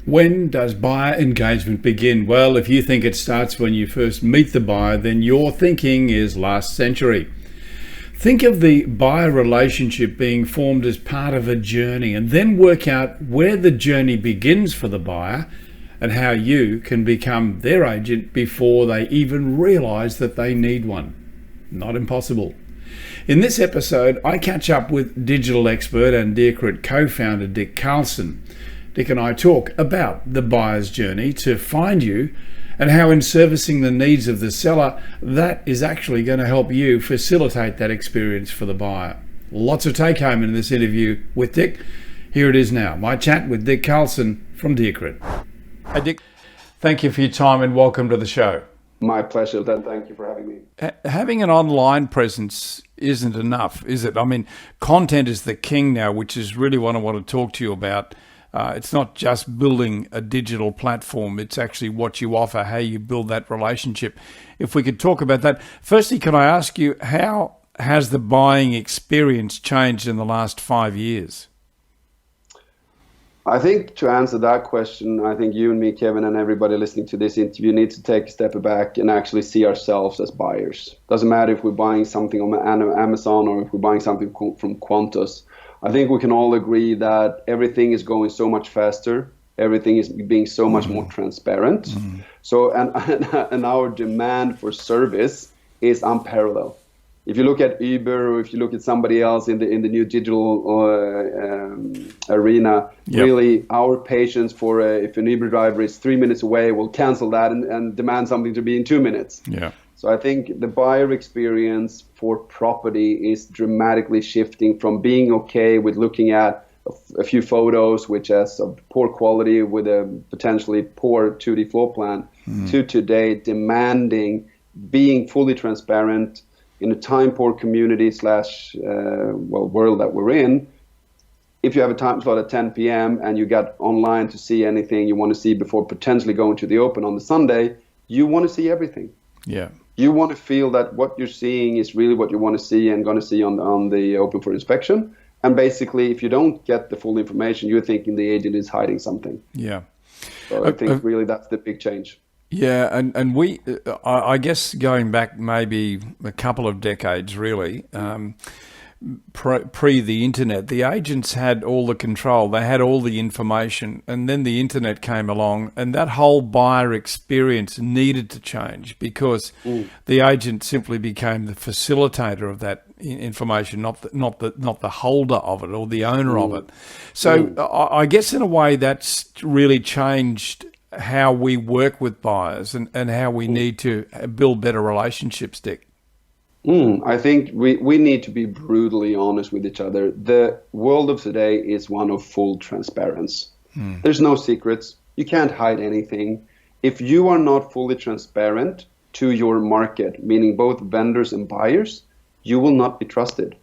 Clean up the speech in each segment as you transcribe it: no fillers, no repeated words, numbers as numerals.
When does buyer engagement begin? Well, if you think it starts when you first meet the buyer, then your thinking is last century. Think of the buyer relationship being formed as part of a journey, and then work out where the journey begins for the buyer and how you can become their agent before they even realize that they need one. Not impossible. In this episode, I catch up with digital expert and DIAKRIT co-founder Dick Karlsson. Dick and I talk about the buyer's journey to find you and how in servicing the needs of the seller, that is actually going to help you facilitate that experience for the buyer. Lots of take home in this interview with Dick. Here it is now, my chat with Dick Karlsson from DIAKRIT. Hey Dick, thank you for your time and welcome to the show. My pleasure, Dan. Thank you for having me. Having an online presence isn't enough, is it? I mean, content is the king now, which is really what I want to talk to you about. It's not just building a digital platform, it's actually what you offer, how you build that relationship. If we could talk about that. Firstly, can I ask you, how has the buying experience changed in the last 5 years? I think to answer that question, I think you and me, Kevin, and everybody listening to this interview need to take a step back and actually see ourselves as buyers. Doesn't matter if we're buying something on Amazon or if we're buying something from Qantas. I think we can all agree that everything is going so much faster. Everything is being so much more transparent. Mm-hmm. So, and our demand for service is unparalleled. If you look at Uber or if you look at somebody else in the new digital arena, yep. Really our patience for if an Uber driver is 3 minutes away will cancel that and demand something to be in 2 minutes. Yeah. So I think the buyer experience for property is dramatically shifting from being okay with looking at a few photos, which has of poor quality with a potentially poor 2D floor plan, to today demanding being fully transparent in a time-poor community world that we're in. If you have a time slot at 10 p.m. and you got online to see anything you want to see before potentially going to the open on the Sunday, you want to see everything. Yeah. You want to feel that what you're seeing is really what you want to see and going to see on the open for inspection. And basically, if you don't get the full information, you're thinking the agent is hiding something. Yeah. So I think really that's the big change. Yeah, and we, I guess going back maybe a couple of decades really, pre the internet, the agents had all the control, they had all the information, and then the internet came along and that whole buyer experience needed to change because the agent simply became the facilitator of that information, not the holder of it or the owner of it. So I guess in a way that's really changed how we work with buyers and how we need to build better relationships, Dick. I think we need to be brutally honest with each other. The world of today is one of full transparency. There's no secrets. You can't hide anything. If you are not fully transparent to your market, meaning both vendors and buyers, you will not be trusted.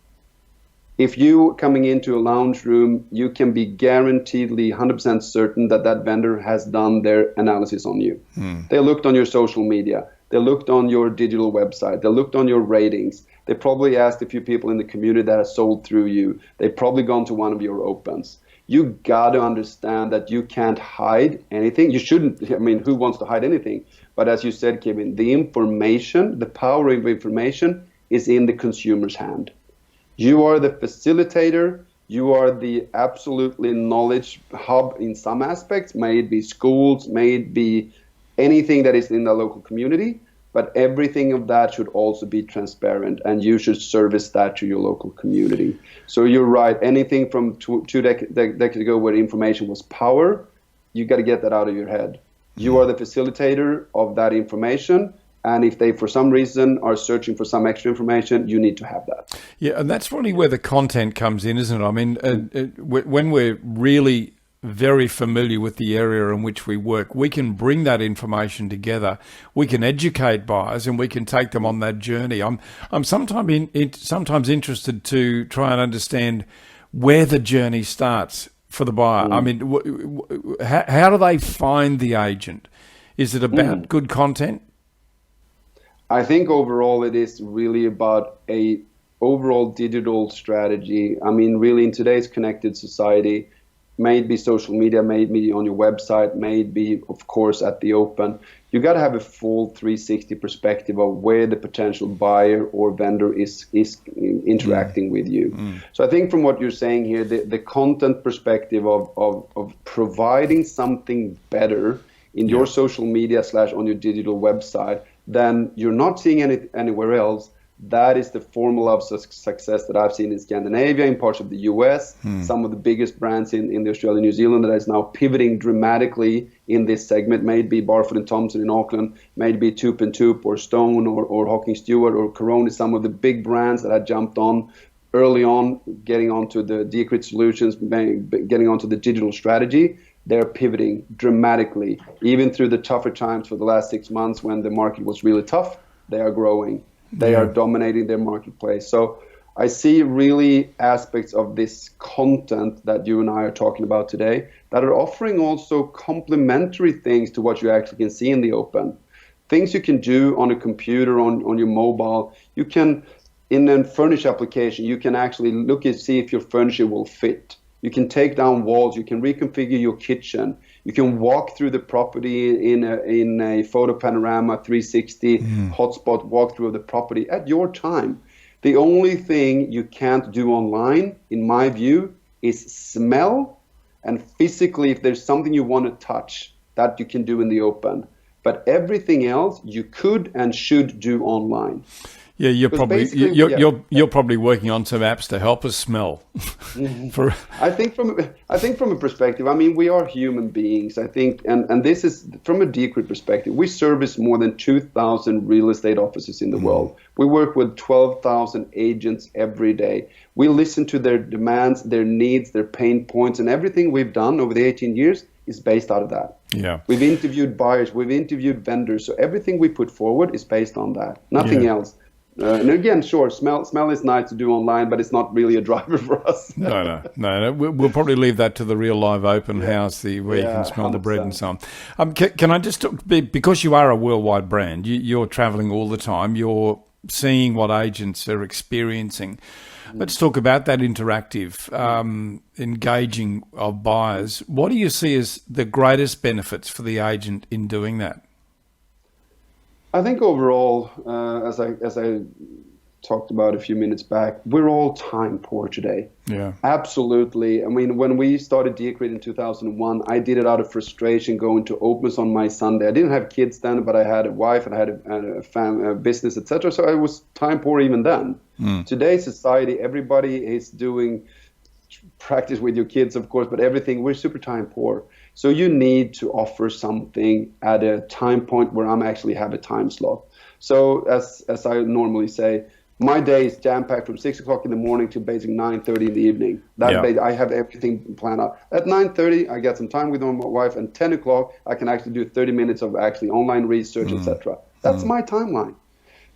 If you coming into a lounge room, you can be guaranteedly 100% certain that that vendor has done their analysis on you. They looked on your social media. They looked on your digital website. They looked on your ratings. They probably asked a few people in the community that have sold through you. They've probably gone to one of your opens. You got to understand that you can't hide anything. You shouldn't. I mean, who wants to hide anything? But as you said, Kevin, the information, the power of information is in the consumer's hand. You are the facilitator. You are the absolutely knowledge hub in some aspects. May it be schools, may it be anything that is in the local community, but everything of that should also be transparent, and you should service that to your local community. So you're right. Anything from two decades ago where information was power, you got to get that out of your head. You are the facilitator of that information. And if they, for some reason, are searching for some extra information, you need to have that. Yeah, and that's really where the content comes in, isn't it? I mean, when we're really very familiar with the area in which we work, we can bring that information together. We can educate buyers, and we can take them on that journey. I'm sometimes interested to try and understand where the journey starts for the buyer. I mean, how do they find the agent? Is it about good content? I think overall it is really about a overall digital strategy. I mean, really in today's connected society, maybe social media, maybe on your website, maybe, of course, at the open. You got to have a full 360 perspective of where the potential buyer or vendor is interacting with you. So I think from what you're saying here, the content perspective of providing something better in your social media / on your digital website than you're not seeing anywhere else, that is the formula of success that I've seen in Scandinavia, in parts of the US, some of the biggest brands in the Australia, New Zealand that is now pivoting dramatically in this segment, maybe Barfoot and Thompson in Auckland, maybe Toop and Toop or Stone or Hawking Stewart or Corona, some of the big brands that had jumped on early on, getting onto the DIAKRIT solutions, getting onto the digital strategy. They're pivoting dramatically. Even through the tougher times for the last 6 months when the market was really tough, they are growing. They are dominating their marketplace. So I see really aspects of this content that you and I are talking about today that are offering also complementary things to what you actually can see in the open. Things you can do on a computer, on your mobile. You can, in a furniture application, you can actually look and see if your furniture will fit. You can take down walls. You can reconfigure your kitchen. You can walk through the property in a photo panorama 360 hotspot walkthrough of the property at your time. The only thing you can't do online, in my view, is smell, and physically, if there's something you want to touch, that you can do in the open. But everything else you could and should do online. Yeah, you're probably working on some apps to help us smell. I think from a perspective, I mean, we are human beings. I think, and this is from a DIAKRIT perspective. We service more than 2,000 real estate offices in the world. We work with 12,000 agents every day. We listen to their demands, their needs, their pain points, and everything we've done over the 18 years is based out of that. Yeah, we've interviewed buyers, we've interviewed vendors, so everything we put forward is based on that. Nothing else. And again, sure, smell is nice to do online, but it's not really a driver for us. No. We'll probably leave that to the real live open house, where you can smell 100%. The bread and so on. Can I just talk, because you are a worldwide brand, you're traveling all the time, you're seeing what agents are experiencing. Let's talk about that interactive, engaging of buyers. What do you see as the greatest benefits for the agent in doing that? I think overall, as I talked about a few minutes back, we're all time poor today. Yeah, absolutely. I mean, when we started DIAKRIT in 2001, I did it out of frustration, going to opens on my Sunday. I didn't have kids then, but I had a wife and I had a business, etc. So I was time poor even then. Today's society, everybody is doing practice with your kids, of course, but everything, we're super time poor. So you need to offer something at a time point where I'm actually have a time slot. So as I normally say, my day is jam-packed from 6 o'clock in the morning to basically 9:30 in the evening. I have everything planned out. At 9:30, I get some time with my wife, and 10 o'clock, I can actually do 30 minutes of actually online research, etc. That's my timeline.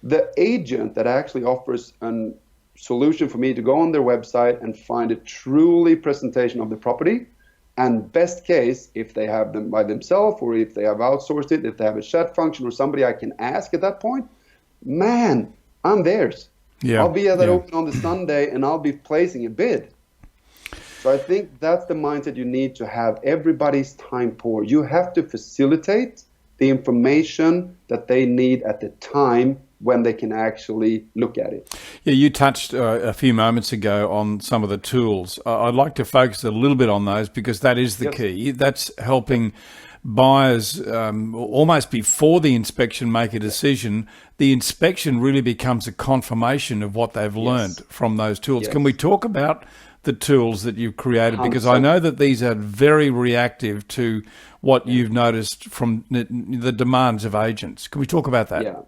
The agent that actually offers a solution for me to go on their website and find a truly presentation of the property, and best case, if they have them by themselves or if they have outsourced it, if they have a chat function or somebody I can ask at that point, man, I'm theirs. Yeah. I'll be at that open on the Sunday and I'll be placing a bid. So I think that's the mindset you need to have. Everybody's time poor. You have to facilitate the information that they need at the time when they can actually look at it. Yeah, you touched a few moments ago on some of the tools. I'd like to focus a little bit on those because that is the key. That's helping buyers almost before the inspection make a decision. The inspection really becomes a confirmation of what they've learned from those tools. Can we talk about the tools that you've created? Because I know that these are very reactive to what you've noticed from the demands of agents. Can we talk about that? Yeah.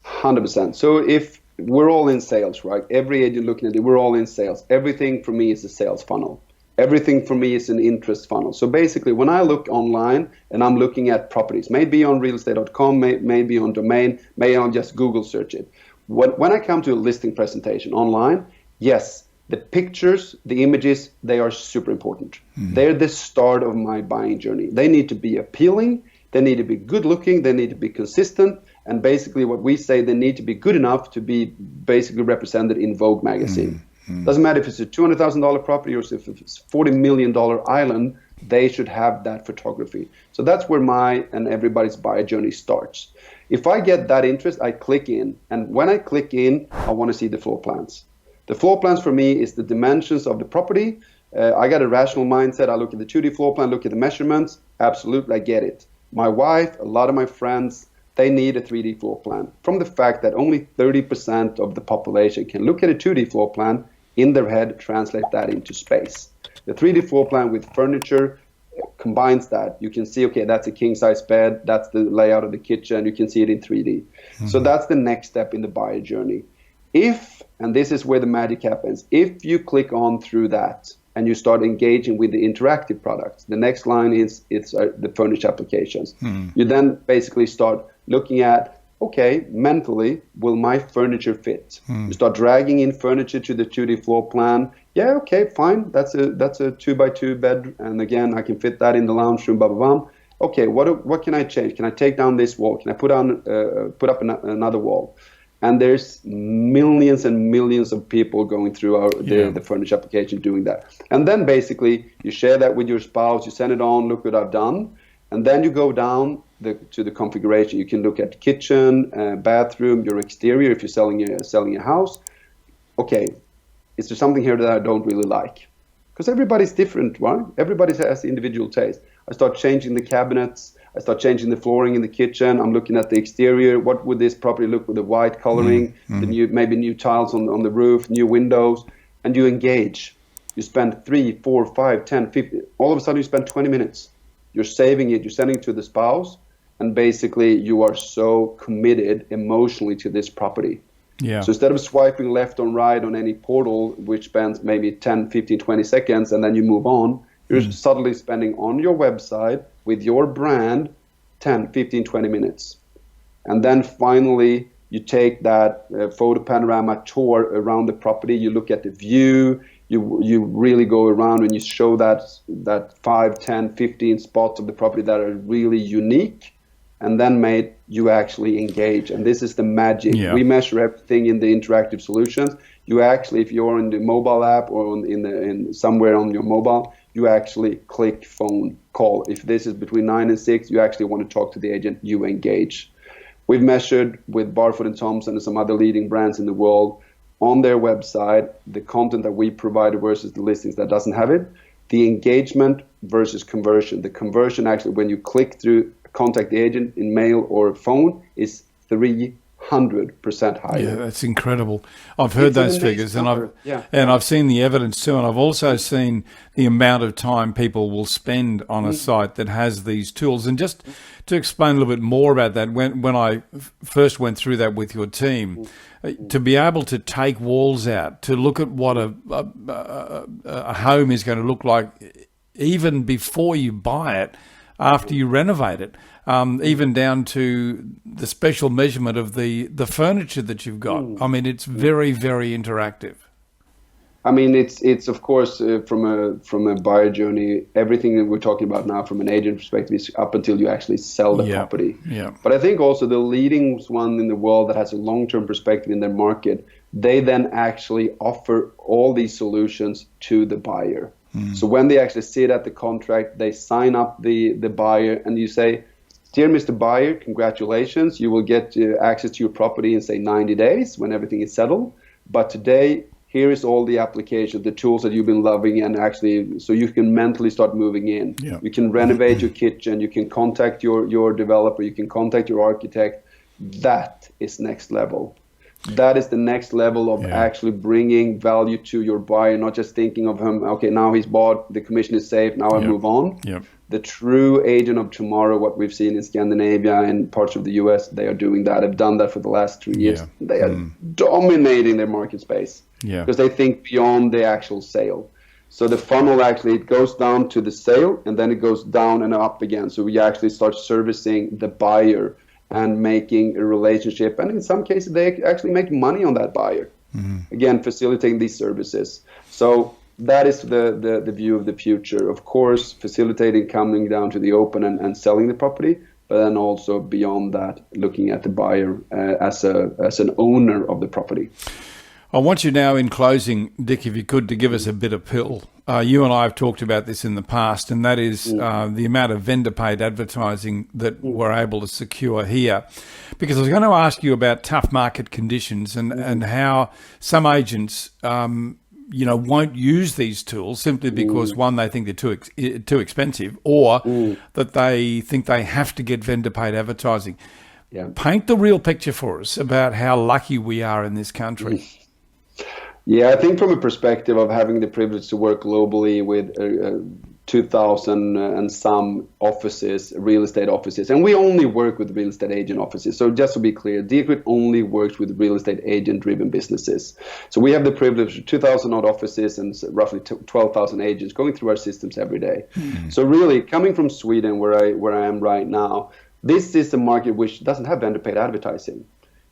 100%. So if we're all in sales, right? Every agent looking at it, we're all in sales. Everything for me is a sales funnel. Everything for me is an interest funnel. So basically, when I look online and I'm looking at properties, maybe on realestate.com, maybe on domain, maybe I'll just Google search it. When I come to a listing presentation online, yes, the pictures, the images, they are super important. They're the start of my buying journey. They need to be appealing. They need to be good looking. They need to be consistent. And basically what we say, they need to be good enough to be basically represented in Vogue magazine. Doesn't matter if it's a $200,000 property or if it's $40 million island, they should have that photography. So that's where my and everybody's buyer journey starts. If I get that interest, I click in. And when I click in, I want to see the floor plans. The floor plans for me is the dimensions of the property. I got a rational mindset. I look at the 2D floor plan, look at the measurements. Absolutely, I get it. My wife, a lot of my friends, they need a 3D floor plan. From the fact that only 30% of the population can look at a 2D floor plan, in their head, translate that into space. The 3D floor plan with furniture combines that. You can see, okay, that's a king-size bed, that's the layout of the kitchen, you can see it in 3D. So that's the next step in the buyer journey. If, and this is where the magic happens, if you click on through that and you start engaging with the interactive products, the next line is the furniture applications. You then basically start looking at, okay, mentally, will my furniture fit? You start dragging in furniture to the 2D floor plan. Yeah, okay, fine. That's a 2x2 bed, and again, I can fit that in the lounge room. Blah blah blah. Okay, what can I change? Can I take down this wall? Can I put up another wall? And there's millions and millions of people going through the furniture application doing that. And then basically, you share that with your spouse. You send it on. Look what I've done. And then you go down to the configuration. You can look at kitchen, bathroom, your exterior if you're selling a house. Okay, is there something here that I don't really like? Because everybody's different, right? Everybody has individual taste. I start changing the cabinets. I start changing the flooring in the kitchen. I'm looking at the exterior. What would this property look with the white coloring, maybe new tiles on the roof, new windows, and you engage. You spend 3, 4, 5, 10, 15. All of a sudden, you spend 20 minutes. You're saving it. You're sending it to the spouse. And basically, you are so committed emotionally to this property. Yeah. So instead of swiping left or right on any portal, which spends maybe 10, 15, 20 seconds, and then you move on, you're suddenly spending on your website with your brand 10, 15, 20 minutes. And then finally, you take that photo panorama tour around the property. You look at the view. You really go around and you show that 5, 10, 15 spots of the property that are really unique. And then, mate, you actually engage. And this is the magic. Yeah. We measure everything in the interactive solutions. You actually, if you're in the mobile app or in somewhere on your mobile, you actually click phone call. If this is between 9 and 6, you actually want to talk to the agent, you engage. We've measured with Barfoot & Thompson and some other leading brands in the world on their website, the content that we provide versus the listings that doesn't have it, the engagement versus conversion. The conversion actually, when you click through contact the agent in mail or phone, is 300% higher. Yeah, that's incredible. I've heard those figures, and I've seen the evidence too, and I've also seen the amount of time people will spend on a site that has these tools. And just to explain a little bit more about that, when I first went through that with your team, to be able to take walls out, to look at what a home is going to look like even before you buy it, after you renovate it, even down to the special measurement of the furniture that you've got. I mean, it's very, very interactive. I mean, it's of course from a buyer journey, everything that we're talking about now from an agent perspective is up until you actually sell the property. Yeah. But I think also the leading one in the world that has a long-term perspective in their market, they then actually offer all these solutions to the buyer. So when they actually sit at the contract, they sign up the buyer, and you say, "Dear Mr. Buyer, congratulations, you will get access to your property in say 90 days when everything is settled. But today, here is all the applications, the tools that you've been loving, and actually, so you can mentally start moving in. Yeah. You can renovate your kitchen, you can contact your developer, you can contact your architect. That is next level. That is the next level of actually bringing value to your buyer, not just thinking of him, okay, now he's bought, the commission is safe, now I move on. Yep. The true agent of tomorrow, what we've seen in Scandinavia and parts of the US, they are doing that. They've done that for the last 3 years. Yeah. They are dominating their market space because they think beyond the actual sale. So the funnel actually, it goes down to the sale and then it goes down and up again. So we actually start servicing the buyer and making a relationship. And in some cases, they actually make money on that buyer. Again, facilitating these services. So that is the view of the future. Of course, facilitating coming down to the open and selling the property, but then also beyond that, looking at the buyer as an owner of the property. I want you now, in closing, Dick, if you could, to give us a bit of pill. You and I have talked about this in the past, and that is the amount of vendor-paid advertising that we're able to secure here. Because I was going to ask you about tough market conditions and how some agents, won't use these tools simply because, one, they think they're too expensive, or that they think they have to get vendor-paid advertising. Yeah. Paint the real picture for us about how lucky we are in this country. Yeah, I think from a perspective of having the privilege to work globally with 2,000 and some offices, real estate offices, and we only work with real estate agent offices. So just to be clear, DIAKRIT only works with real estate agent-driven businesses. So we have the privilege of 2,000 odd offices and roughly 12,000 agents going through our systems every day. So really, coming from Sweden, where I am right now, this is a market which doesn't have vendor-paid advertising.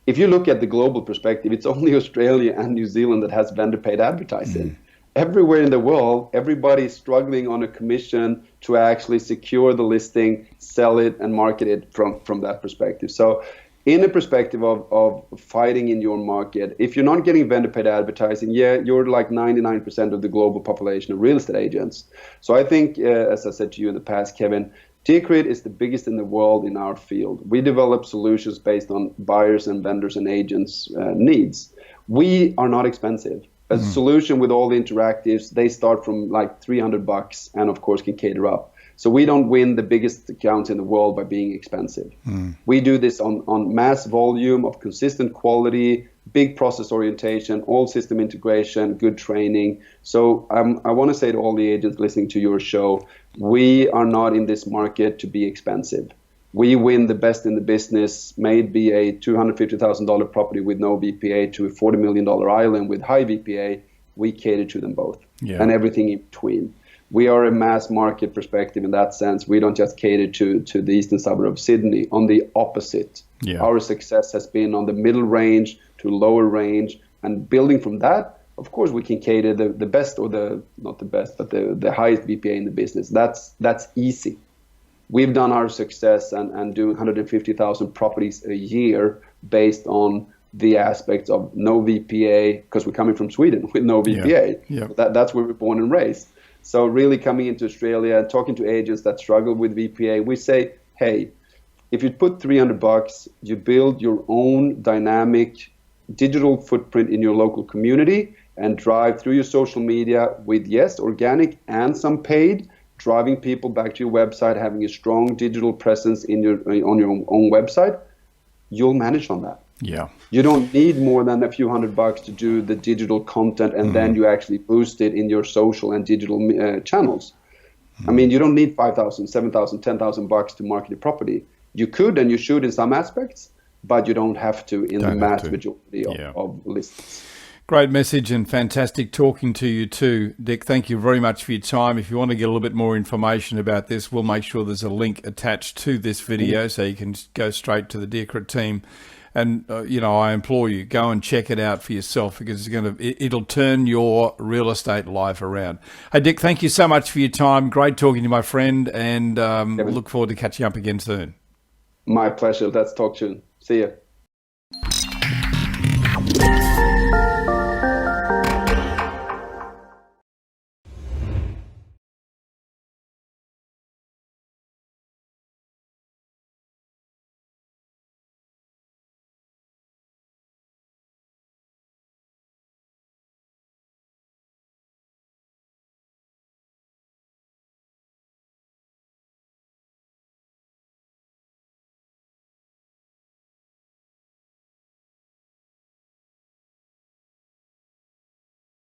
If you look at the global perspective, it's only Australia and New Zealand that has vendor-paid advertising. Everywhere in the world, everybody is struggling on a commission to actually secure the listing, sell it, and market it from that perspective. So in a perspective of fighting in your market, if you're not getting vendor-paid advertising, you're like 99% of the global population of real estate agents. So I think, as I said to you in the past, Kevin, DIAKRIT is the biggest in the world in our field. We develop solutions based on buyers and vendors and agents' needs. We are not expensive. A solution with all the interactives, they start from like $300 and of course can cater up. So we don't win the biggest accounts in the world by being expensive. We do this on mass volume of consistent quality, big process orientation, all system integration, good training. So I want to say to all the agents listening to your show, we are not in this market to be expensive. We win the best in the business, may it be a $250,000 property with no VPA to a $40 million island with high VPA. We cater to them both and everything in between. We are a mass market perspective in that sense. We don't just cater to the eastern suburb of Sydney. On the opposite, our success has been on the middle range to lower range, and building from that, of course, we can cater the best, or not the best, but the highest VPA in the business. That's easy. We've done our success and doing 150,000 properties a year based on the aspects of no VPA, because we're coming from Sweden with no VPA. That's where we're born and raised. So really coming into Australia and talking to agents that struggle with VPA, we say, hey, if you put $300, you build your own dynamic digital footprint in your local community and drive through your social media with, yes, organic and some paid, driving people back to your website, having a strong digital presence on your own website, you'll manage on that. Yeah. You don't need more than a few $100 to do the digital content, and then you actually boost it in your social and digital channels. I mean, you don't need $5,000, $7,000, $10,000 to market a property. You could and you should in some aspects, but you don't have to in the mass majority of listings. Great message, and fantastic talking to you too, Dick. Thank you very much for your time. If you want to get a little bit more information about this, we'll make sure there's a link attached to this video so you can go straight to the DIAKRIT team. And, I implore you, go and check it out for yourself, because it'll turn your real estate life around. Hey, Dick, thank you so much for your time. Great talking to you, my friend, and look forward to catching up again soon. My pleasure. Let's talk soon. See you.